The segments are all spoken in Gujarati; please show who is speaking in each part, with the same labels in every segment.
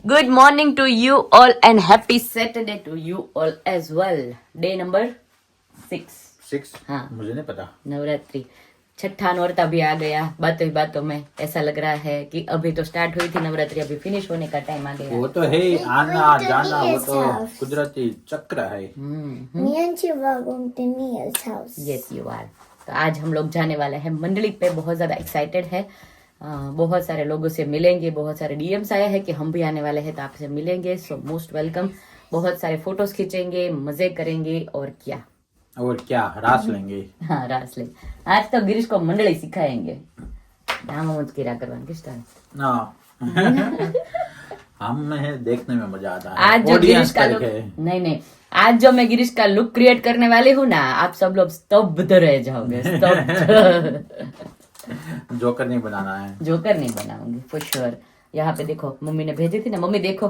Speaker 1: Good morning to you all and happy Saturday to you all as well. Day number 6. हाँ,
Speaker 2: मुझे नहीं पता.
Speaker 1: नवरात्रि छठा नौरता भी आ गया. बातों ही बातों में ऐसा लग रहा है कि अभी तो स्टार्ट हुई थी नवरात्रि, अभी फिनिश होने का टाइम आ गया.
Speaker 2: वो तो है आना जाना, वो तो कुदरती चक्र है.
Speaker 3: Me and Shiva going to Nia's house.
Speaker 1: Yes you are. तो आज हम लोग जाने वाले हैं मंडली पे. बहुत ज्यादा एक्साइटेड है. बहुत सारे लोगों से मिलेंगे. बहुत सारे डीएम्स आए हैं कि हम भी आने वाले हैं तो आपसे मिलेंगे. So most welcome. बहुत सारे फोटोज खींचेंगे, मजे करेंगे और क्या
Speaker 2: रास लेंगे.
Speaker 1: हाँ रास लेंगे. आज तो गिरीश को मंडली सिखाएंगे. नाम मत किरा करवाना किस तरह
Speaker 2: ना हमें देखने में मजा आता है.
Speaker 1: आज जो गिरीश का लुक नहीं आज जो मैं गिरीश का लुक क्रिएट करने वाली हूँ ना, आप सब लोग स्तब्ध रह जाओगे.
Speaker 2: जोकर नहीं बनाना है.
Speaker 1: जोकर नहीं बनाऊंगी फॉर श्योर. यहाँ पे देखो मम्मी ने भेजी थी ना. मम्मी देखो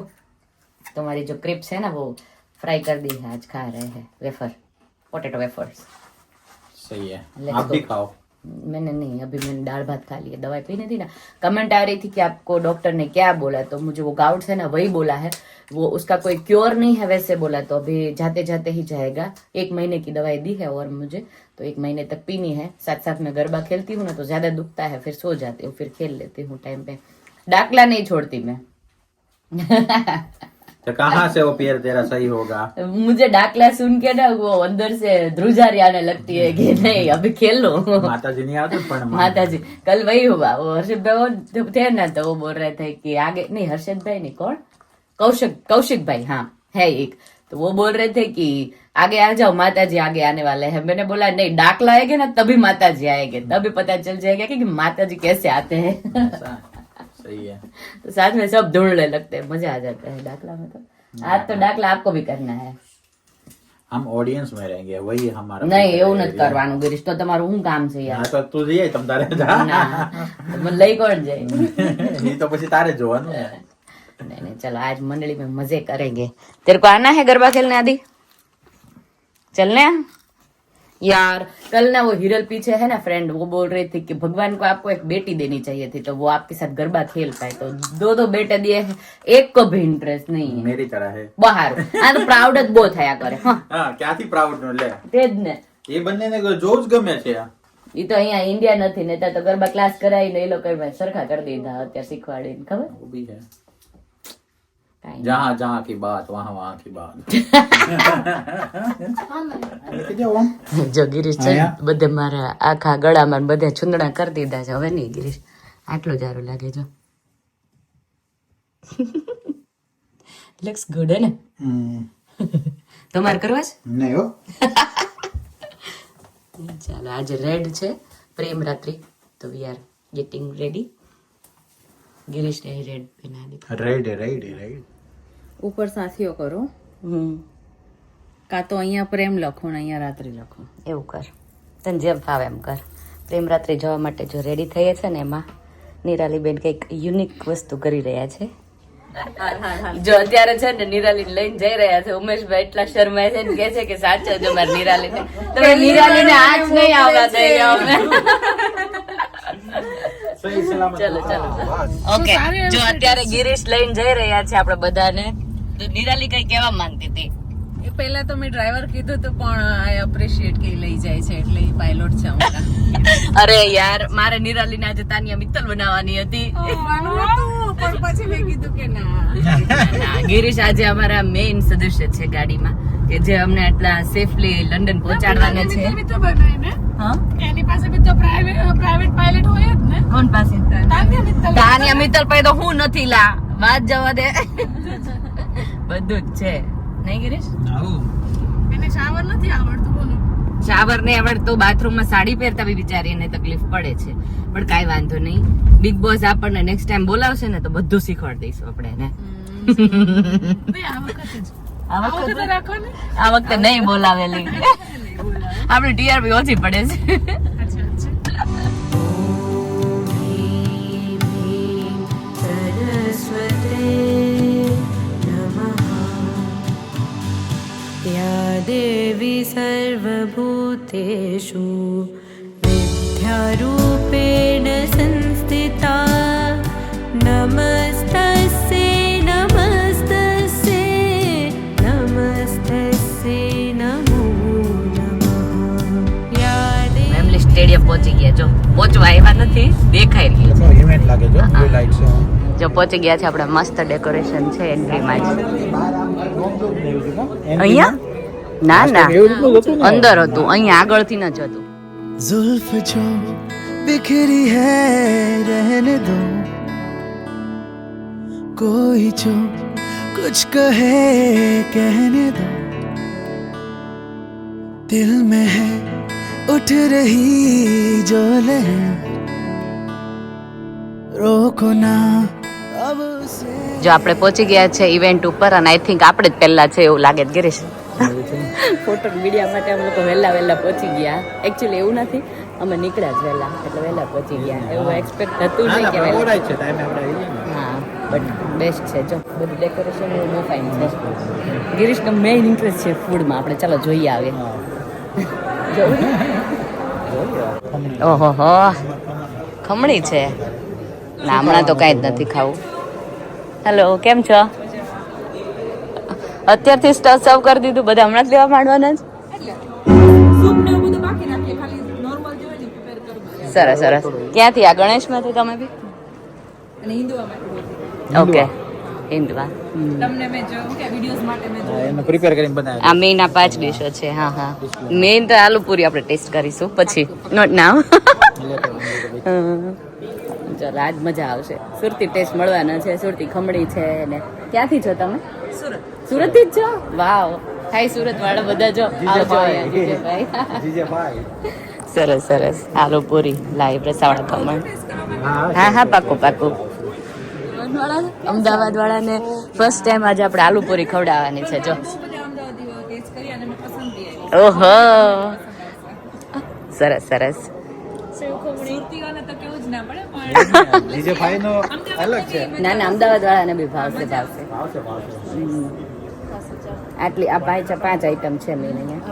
Speaker 1: तुम्हारी जो क्रिप्स है ना वो फ्राई कर दी है. आज खा रहे हैं वेफर, पोटैटो वेफर्स.
Speaker 2: सही है, आप भी खाओ.
Speaker 1: मैंने नहीं, अभी मैंने दाल भात खा लिया. दवाई पीनी थी ना. कमेंट आ रही थी कि आपको डॉक्टर ने क्या बोला, तो मुझे वो गाउट्स है ना वही बोला है. वो उसका कोई क्योर नहीं है वैसे बोला. तो अभी जाते जाते ही जाएगा. 1 महीने की दवाई दी है और मुझे तो 1 महीने तक पीनी है. साथ साथ में गरबा खेलती हूँ ना तो ज्यादा दुखता है, फिर सो जाती हूँ, फिर खेल लेती हूँ टाइम पे. डाकला नहीं छोड़ती मैं.
Speaker 2: तो कहाँ से वो पैर तेरा सही होगा.
Speaker 1: मुझे डाकला सुन के ना वो अंदर से ध्रुजारी आने लगती है कि नहीं अभी खेल लो.
Speaker 2: माता जी नहीं आते पण
Speaker 1: माता जी. कल वही हुआ. वो हर्षित भाई थे ना तो वो बोल रहे थे कि आगे नहीं. हर्षित भाई नहीं, कौन, कौशिक भाई, हाँ है एक. तो वो बोल रहे थे कि आगे आ जाओ, माता जी आगे आने वाले हैं. मैंने बोला नहीं, डाकला आएंगे ना तभी माता जी आएंगे, तभी पता चल जाएगा कि माता जी कैसे आते हैं.
Speaker 2: सही है.
Speaker 1: तो साथ में सब ढूंढने लगते हैं. मजा आ जाता है डाकला में. तो आज तो डाकला आपको भी करना है.
Speaker 2: हम ऑडियंस में रहेंगे, वही हमारा.
Speaker 1: નહીં એવું નથી કરવાનું ગિરીશ. તો તમારું શું કામ છે યાર.
Speaker 2: તો તું જઈએ તમ તારે જા.
Speaker 1: ના મને લઈ કોણ જાય.
Speaker 2: એ તો પછી તારે જોવાનું.
Speaker 1: नहीं चलो आज मंडली में मजे करेंगे. तेरे को आना है गरबा खेलने आदि? चलने यार. कल ना वो हिरल पीछे है ना फ्रेंड, वो बोल रही थी कि भगवान को आपको एक बेटी देनी चाहिए थी तो वो आपके साथ गरबा खेल पाए. तो 2 बेटे दिए हैं, एक को भी इंटरेस्ट नहीं है.
Speaker 2: मेरी तरह है
Speaker 1: બહાર. આ તો પ્રાઉડ જ બહુ થયા કરે. હા
Speaker 2: ક્યાંથી પ્રાઉડ નો લે.
Speaker 1: તે જ ને.
Speaker 2: એ બંનેને જોવું જ ગમે છે.
Speaker 1: ઈ તો અહીંયા ઇન્ડિયા નથી ને તો ગરબા ક્લાસ કરાવીને એ લોકો સરખા કરી દીધા અત્યારે શીખવાડીને. ખબર
Speaker 2: वो भी है. जहाँ जहाँ की बात वहाँ वहाँ की बात.
Speaker 1: જો ગિરીશ છે બધે મારા આખા ગળામાં બધે છુંદડા કરી દીધા છે. હવે નહીં ગિરીશ, આટલું સારું લાગે. જો લુક્સ ગુડ હે ને. તમારે કરવા છે?
Speaker 2: નહીં હો.
Speaker 1: ચાલો આજે રેડ છે પ્રેમ રાત્રિ, તો we are getting ready. Girish ने रेड पहना दी.
Speaker 2: રેડ
Speaker 4: ઉપર સાથીઓ કરો. કાં તો અહીંયા પ્રેમ લખો ને અહીંયા રાત્રિ લખો.
Speaker 1: એવું કર, તને જેમ ફાવે એમ કર. પ્રેમ રાત્રિ જવા માટે જો રેડી થઈએ છે ને એમાં નિરાલી બેન કંઈક યુનિક વસ્તુ કરી રહ્યા છે. જો અત્યારે છે ને નિરાલી લઈને જઈ રહ્યા છે. ઉમેશભાઈ એટલા શરમાય છે ને કે છે કે સાચો જો મારી નિરાલી ને, તમે નિરાલી ને આજ નહીં આવવા દઈએ અમે. ચલો ઓકે. જો અત્યારે ગિરીશ લઈને જઈ રહ્યા છે આપણે બધાને. તો નિરાલી કઈ કહેવા માંગતી હતી.
Speaker 4: એ પહેલા તો મેં ડ્રાઈવર કીધું હતું પણ આઈ એપ્રિશિએટ કે લઈ જાય છે એટલે એ પાયલોટ છે અમારા.
Speaker 1: અરે યાર મારે નિરાલી ને આજે તાનિયા મિત્તલ બનાવવાની હતી.
Speaker 4: પણ પછી મેં કીધું કે ના.
Speaker 1: ગિરીશ આજે અમારા મેઇન સદસ્ય છે ગાડીમાં, કે જે અમને આટલા સેફલી લંડન પહોંચાડવાના છે. હા
Speaker 4: એની પાસે બી તો પ્રાઇવેટ પાયલટ હોય જ ને.
Speaker 1: કોણ પાસે? તાનિયા મિત્તલ પાસે તો હું નથી લા. વાત જવા દે. બધું જ છે નહીં ગિરીશ?
Speaker 4: એને શાવર નથી આવડતું. બોલો
Speaker 1: શાવર નહીં આવડતું, બાથરૂમમાં સાડી પહેરતા બી બિચારીને તકલીફ પડે છે. પણ કાંઈ વાંધો નહીં. બિગ બોસ આપણને નેક્સ્ટ ટાઈમ બોલાવશે ને તો બધું શીખવાડી દઈશું આપણે એને. આ વખતે નહીં બોલાવેલી. આપણી ટીઆરપી ઓછી પડે છે.
Speaker 5: देवी सर्वभूतेषु विद्यारूपेण संस्थिता नमस्तस्यै नमः
Speaker 1: નથી દેખાઈ રહી છે.
Speaker 2: ઇવેન્ટ લાગે છે બ્લુ લાઇટ છે
Speaker 1: જો પહોંચી ગયા છે આપણે, મસ્ત ડેકોરેશન છે એન્ટ્રીમાં જ. અહીંયા ના ના અંદર હતું, અહીંયા આગળથી ન જ હતું.
Speaker 5: जुल्फ जो बिखरी है रहने दो कोई जो कुछ कहे कहने दो दिल में है उठ रही जो लहर रोको ना अब उसे
Speaker 1: જો આપણે પહોંચી ગયા છે ઇવેન્ટ ઉપર, અને આઈ થિંક આપણે જ પહેલા છે એવું લાગે છે ગિરીશ. ફોટો મીડિયા માટે અમે લોકો વહેલા પહોંચી ગયા. એકચ્યુઅલી એવું નથી, અમે નીકળ્યા જ વહેલા, એટલે વહેલા પહોંચી ગયા. એવું એક્સપેક્ટ થતું નહીં કે વહેલા.
Speaker 2: છે ટાઈમે આપણે આવી ગયા
Speaker 1: હા બટ બેસ્ટ છે. જો બધું ડેકોરેશન એવું બહુ ફાઇન છે. ગિરીશનો મેઇન ઇન્ટરેસ્ટ છે ફૂડમાં. આપણે ચાલો જોઈએ આવીએ. ઓહો હો, ખમણી છે ના, હમણાં તો કાંઈ જ નથી ખાવું. હેલો, કેમ છો? અત્યારથી સર્વ કરી દીધું, બધા હમણાં જ લેવા માંડવાના જ. સરસ સરસ. ક્યાંથી? આ ગણેશમાંથી તમે બી? ઓકે, હિન્દવા.
Speaker 2: એને પ્રિપેર કરીને બનાવ્યા
Speaker 1: આ મેઇન આ 5 ડીશો છે. હા હા, મેઇન તો આલુ પૂરી આપણે ટેસ્ટ કરીશું પછી, નોટ નાવ. ચાલો આજ મજા આવશે. સુરતી ટેસ્ટ મળવાનો છે. સુરતી ખમણી છે. ને ક્યાંથી છો તમે? સુરત થી જ છો? વાવ. હાય સુરત વાળા બધા જો આવજો અહીંયા જીજેભાઈ. સરસ સરસ. આલુ પૂરી, લાઈવ રસાવાળા ખમણ. હા હા, પાકું પાકું. અમદાવાદ વાળાને ફર્સ્ટ ટાઈમ આજે આપણે આલુ પૂરી ખવડાવવાની છે. જો ઓહો, સરસ સરસ.
Speaker 2: જીજેભાઈ નો અલગ છે
Speaker 1: ના ના, અમદાવાદ વાળાને બી ભાવશે. આટલી આ 5 આઈટમ છે મેન અહીંયા.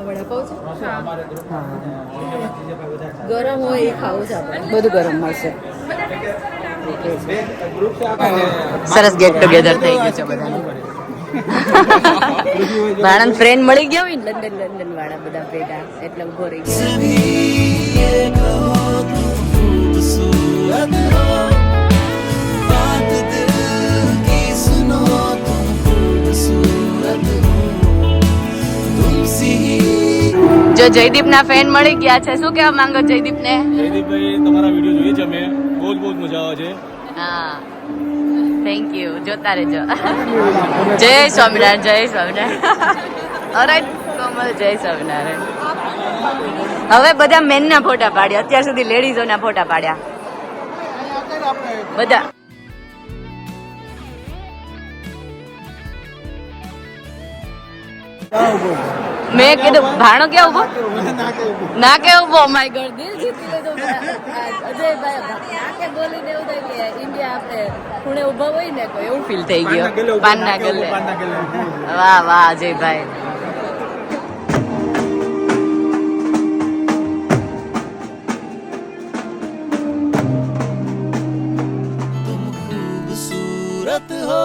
Speaker 1: ગરમ હોય એ ખાવું છે આપણે, બધું ગરમ મળશે. સરસ ગેટ ટુગેધર થઈ ગયું છે બધાનું. ભાણંદ ફ્રેન્ડ મળી ગયા હોય ને, લંડન વાળા બધા ભેગા, એટલે ઉભો રહી ગયો.
Speaker 5: खूबसूरत हो बात दिल की सुनो तुम खूबसूरत हो तुमसे
Speaker 1: જો જયદીપ ના ફેન મળી ગયા છે, શું કહેવા માંગો જયદીપ ને?
Speaker 6: જયદીપભાઈ, તમારા વિડીયો જોઈએ છે અમે, બહુ મજા આવે છે.
Speaker 1: હા, થેન્ક યુ. જોતા રહેજો. જય સ્વામિનારાયણ, જય સ્વામિનારાયણ. ઓલરાઈટ કોમલ, જય સ્વામિનારાયણ. હવે બધા મેન ના ફોટા પાડ્યા, અત્યાર સુધી લેડીઝો ના ફોટા પાડ્યા બધા. મેં કીધું ભાણો ક્યાં ઉભો, ના કે ઉભો. માય ગોડ, દિલ જીતી લીધું અજયભાઈ. ના કે બોલીને એવું થાય કે ઇન્ડિયા આપણે ખૂણે ઉભા હોય ને, કોઈ એવું ફીલ થઈ ગયો. પાનના ગલ્લે. વાહ વાહ અજયભાઈ.
Speaker 5: खूबसूरत हो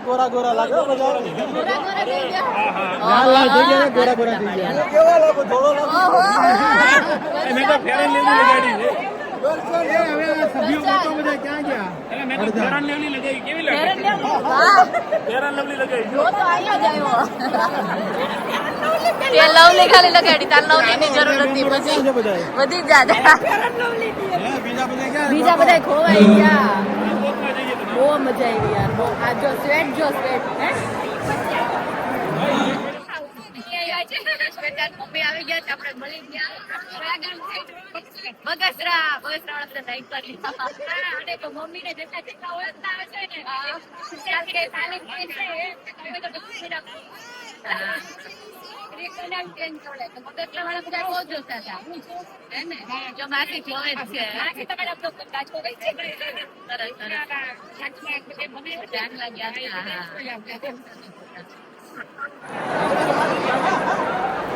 Speaker 6: ગોરા ગોરા લાગે હો બધા.
Speaker 4: ગોરા ગોરા થઈ ગયા.
Speaker 6: લાલ લાલ થઈ ગયા ને, ગોરા ગોરા થઈ ગયા. કેવા લાગો ધોળો લાગો. મેં તો ફેરન લેવલી લગાડી છે. હવે આ સભ્યો તો બધા ક્યાં ગયા? એટલે મેં તો ફેરન લેવલી લગાવી. કેવી લાગે?
Speaker 4: ફેરન લેવલી. વાહ.
Speaker 6: ફેરન લેવલી લગાવી.
Speaker 4: જો તો આયા જ આવ્યો. તે લવલી ખાલી લગાડી, તાર લવલી ની જરૂર નથી પછી વધી જાત.
Speaker 6: બીજા બધા ક્યાં?
Speaker 4: બીજા બધા ખોવાઈ ગયા.
Speaker 1: બહુ મજા આવી યાર બહુ આ જો સ્વેટ હે મમ્મી આવી ગયા આપણે મળી ગયા બગસરા વાળા લાઈક કરી અને તો મમ્મીને જેટલા જેટલા ઓળખતા આવે છે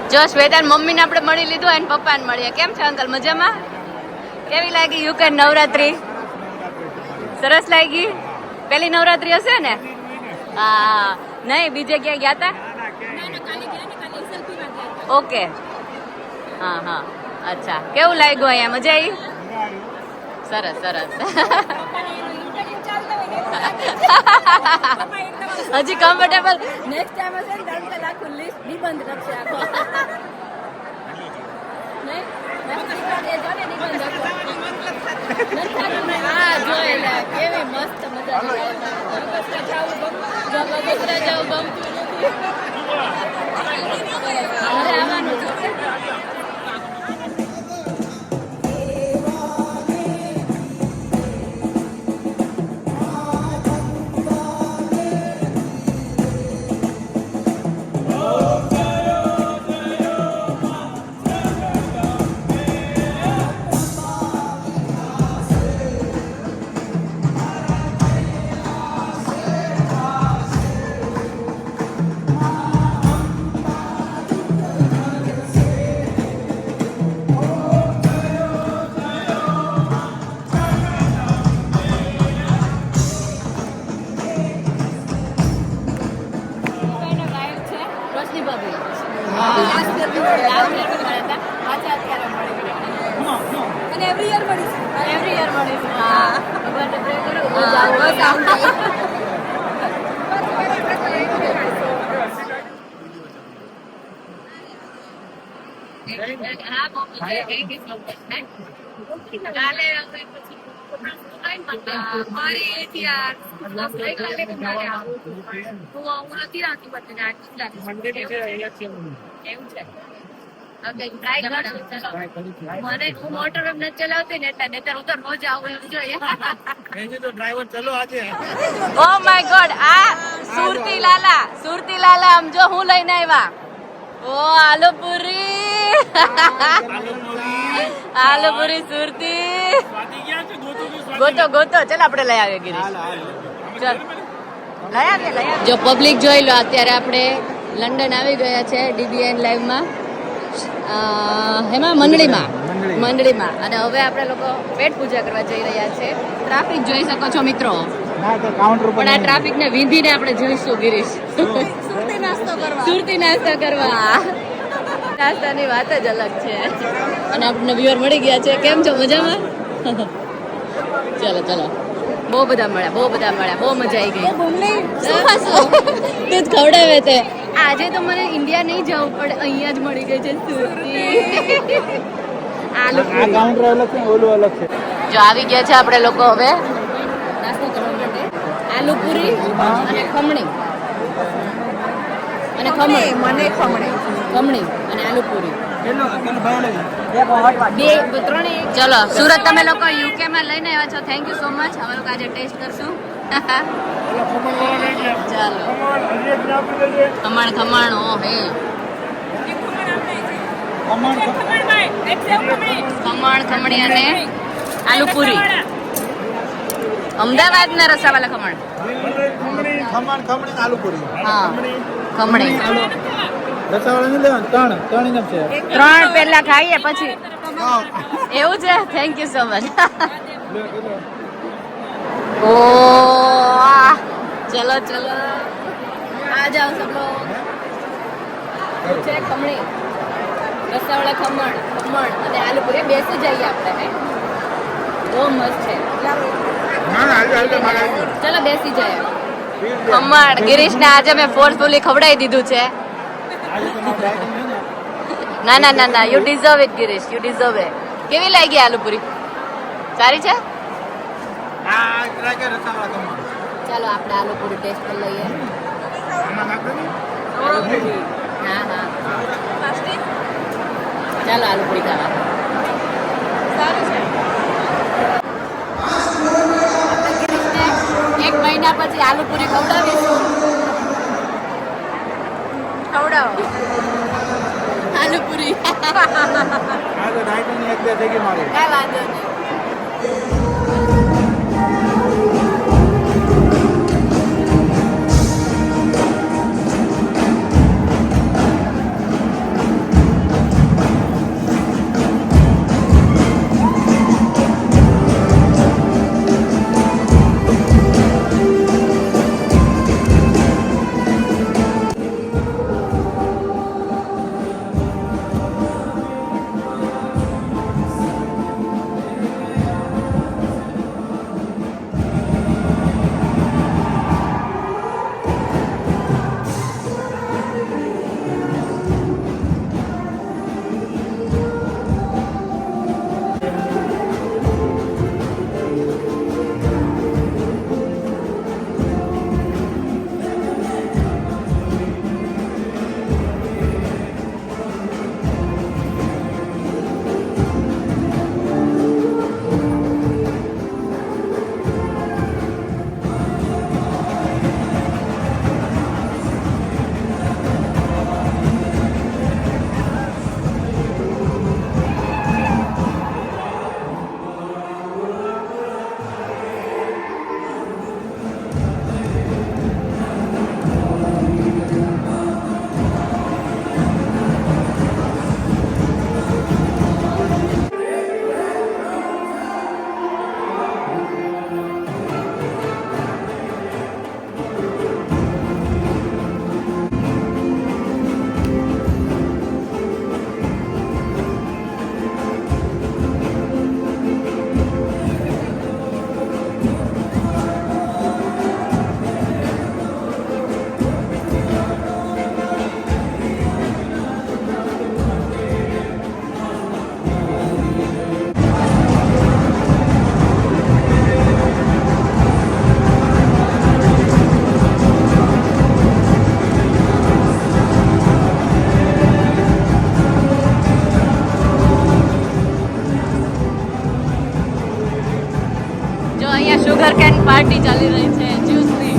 Speaker 1: જો શ્વેતા મમ્મી ને આપણે મળી લીધું અને પપ્પા ને મળીએ કેમ છે અંકલ મજામાં કેવી લાગી યુકે નવરાત્રી સરસ લાગી પેલી નવરાત્રી હશે ને હા નહીં બીજે ક્યાં ગયા હતા ઓકે હા હા અચ્છા કેવું લાગ્યું અહીંયા મજા આવી સરસ સરસ હજી કમ્ફર્ટેબલ નેક્સ્ટ ટાઈમ હશે ને અંકલ આખું લિસ્ટ નિબંધ લખશે આખો હા જોયેલા કેવી મસ્ત મજા જાવ આવવાનું છે મને હું મોટર નથી ચલાવતી ને એટલે હું તો રોજ આવું એવું જોઈએ
Speaker 6: ડ્રાઈવર ચલો આજે
Speaker 1: ઓ માય ગોડ આ સુરતી લાલા આમ જો હું લઈને આવ્યા ઓ આલુપુરી સુરતી ગોતો ચાલ આપણે લઈ આવીએ ગિરીશ ચાલ લઈ આવીએ જો પબ્લિક જોઈ લો અત્યારે આપણે લંડન આવી ગયા છે DBN લાઈવમાં હેમાં મંડળીમાં અને હવે આપણે લોકો પેટ પૂજા કરવા જઈ રહ્યા છે ટ્રાફિક જોઈ શકો છો મિત્રો પણ આ ટ્રાફિક ને વિંધીને આપણે જોઈશું ગિરીશ સુરતી નાસ્તો કરવા નાસ્તાની વાત જ અલગ છે અને આપણને વ્યુઅર મળી ગયા છે કેમ છો મજામાં ચલો બહુ બધા મળ્યા બહુ મજા આવી ગઈ તું જ ખવડાવે તે આજે તો મને ઇન્ડિયા નહીં જવું પડે અહીંયા જ મળી ગઈ છે સુરતી જો આવી ગયા છે આપણે લોકો હવે નાસ્તો કરવા માટે આલુપુરી અને ખમણી અને આલુપુરી ચલો સુરત તમે લોકો યુકે માં લઈને આવ્યા છો થેન્ક યુ સો મચ અમે લોકો આજે ટેસ્ટ કરશું ચાલો ખમણ ઓ હે ખમણી અને આલુપુરી અમદાવાદ ના રસાવાલા ખમણ હા ખમણી ત્રણ પેલા ખાઈએ પછી એવું છે થેન્ક યુ સો મચ ઓ ચલો આ જાઓ સબ લોગ છે ખમણી રસાવાળા ખમણ અને આલુપુરી બેસી જઈએ આપણે બહુ મસ્ત છે ચલો બેસી જાય ખમણ ગિરીશ ને આજે મેં ફોર્સફુલી ખવડાવી દીધું છે ના you deserve it Girish you deserve it કેવી લાગી આલુપુરી સારી છે ચાલો આપણે આલુ પૂરી ટેસ્ટ કરી લઈએ. હા હા ચાલો આલુ પૂરી ખાવા. એક મહિના પછી આલુ પૂરી ખવડાવીશું.
Speaker 4: ખવડાવો
Speaker 1: આલુ પૂરી કાંઈ વાંધો નહીં.
Speaker 4: અહીંયા સુગર કેન પાર્ટી ચાલી રહી છે જ્યુસની.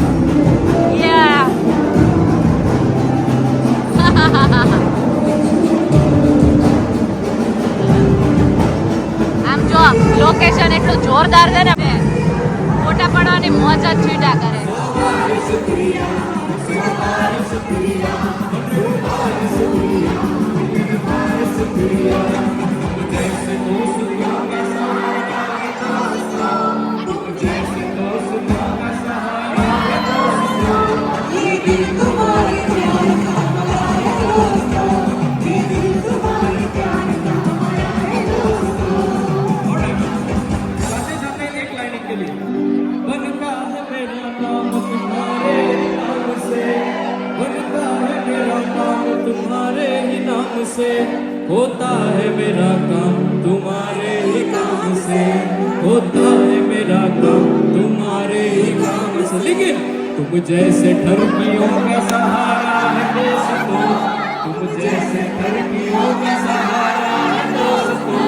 Speaker 4: આમ જો લોકેશન એટલું જોરદાર છે ને ફોટા પડવાની મોજ જ છીટા કરે.
Speaker 7: तुम्हारे ही नाम से होता है मेरा काम, तुम्हारे ही काम से होता है मेरा काम, तुम्हारे ही काम से. लेकिन तुम जैसे ठरकियों का सहारा है दोस्तों, तुम जैसे ठरकियों का सहारा है दोस्तों,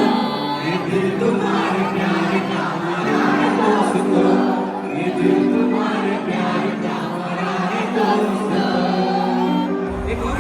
Speaker 7: ये दिल तुम्हारे प्यार का हमारा है दोस्तों, ये दिल तुम्हारे प्यार का हमारा है दोस्तों. एक और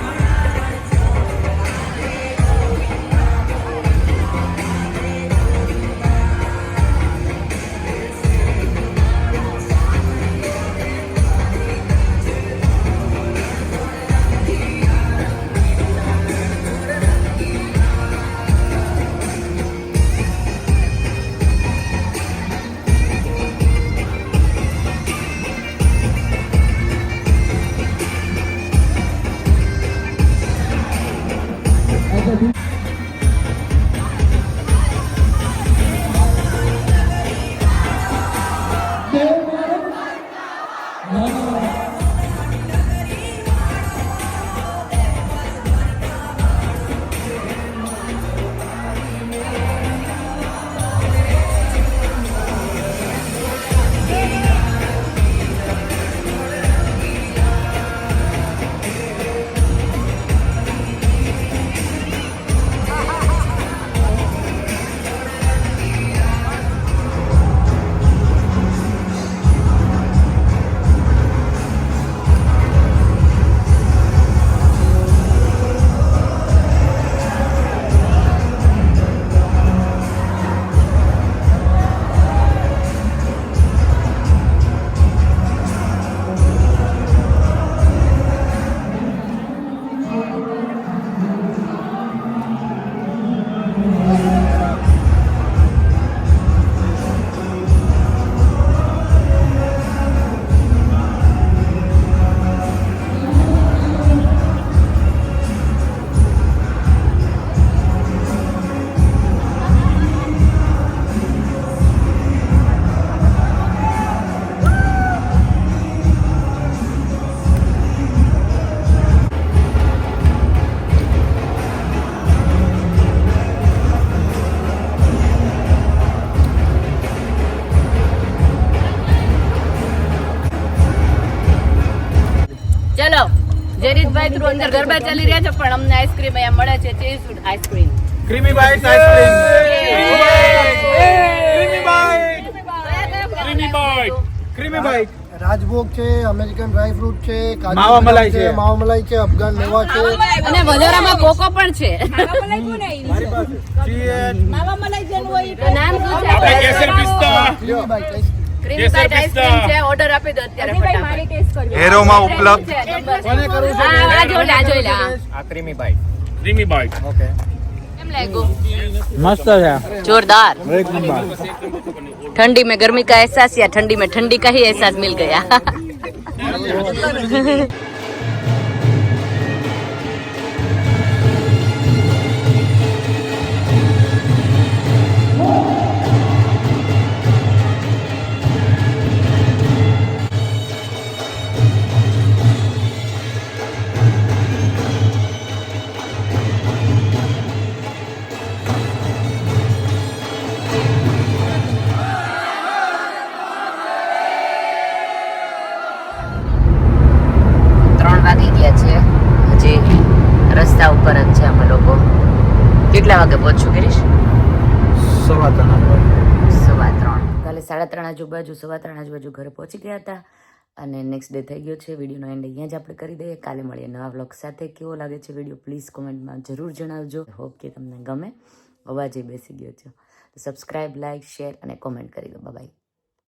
Speaker 1: જરીતભાઈ થ્રુ અંદર ગરબા ચાલી રહ્યા છે પણ અમને આઈસ્ક્રીમ અહીંયા મળે છે cheese ice cream
Speaker 6: creamy bite ice cream creamy bite
Speaker 8: Rajbhog છે, અમેરિકન ડ્રાય ફ્રૂટ છે, કાજુ
Speaker 6: માવા મલાઈ છે.
Speaker 8: માવા મલાઈ છે, અફઘાન મેવા છે.
Speaker 1: અને વધારામાં કોકો પણ છે નામ શું છે
Speaker 6: આપણે કેસર પિસ્તા
Speaker 8: creamy bite ice cream.
Speaker 1: Cream bite ice cream છે ઓર્ડર આપી દો અત્યારે ફટાફટ
Speaker 9: એરોમાં ઉપલબ્ધ
Speaker 8: કોને કરવું છે?
Speaker 1: આ જોઈ લે
Speaker 6: આ ક્રીમી બાઇટ
Speaker 1: કેમ લાગ્યું
Speaker 6: મસ્ત છે
Speaker 1: जोरदार ठंडी में गर्मी का एहसास या ठंडी में ठंडी का ही एहसास मिल गया રસ્તા ઉપર જ છે અમે લોકો કેટલા વાગે પહોંચશું ગિરીશ 3:15 કાલે 3:30 આજુબાજુ 3:15 આજુબાજુ ઘરે પહોંચી ગયા હતા અને નેક્સ્ટ ડે થઈ ગયો છે વિડીયોનો એન્ડ અહીંયા જ આપણે કરી દઈએ કાલે મળીએ નવા વ્લોગ સાથે કેવો લાગે છે વિડીયો પ્લીઝ કોમેન્ટમાં જરૂર જણાવજો હોપ કે તમને ગમે અવાજ બેસી ગયો છે તો સબસ્ક્રાઇબ લાઈક શેર અને કોમેન્ટ કરી દો બાય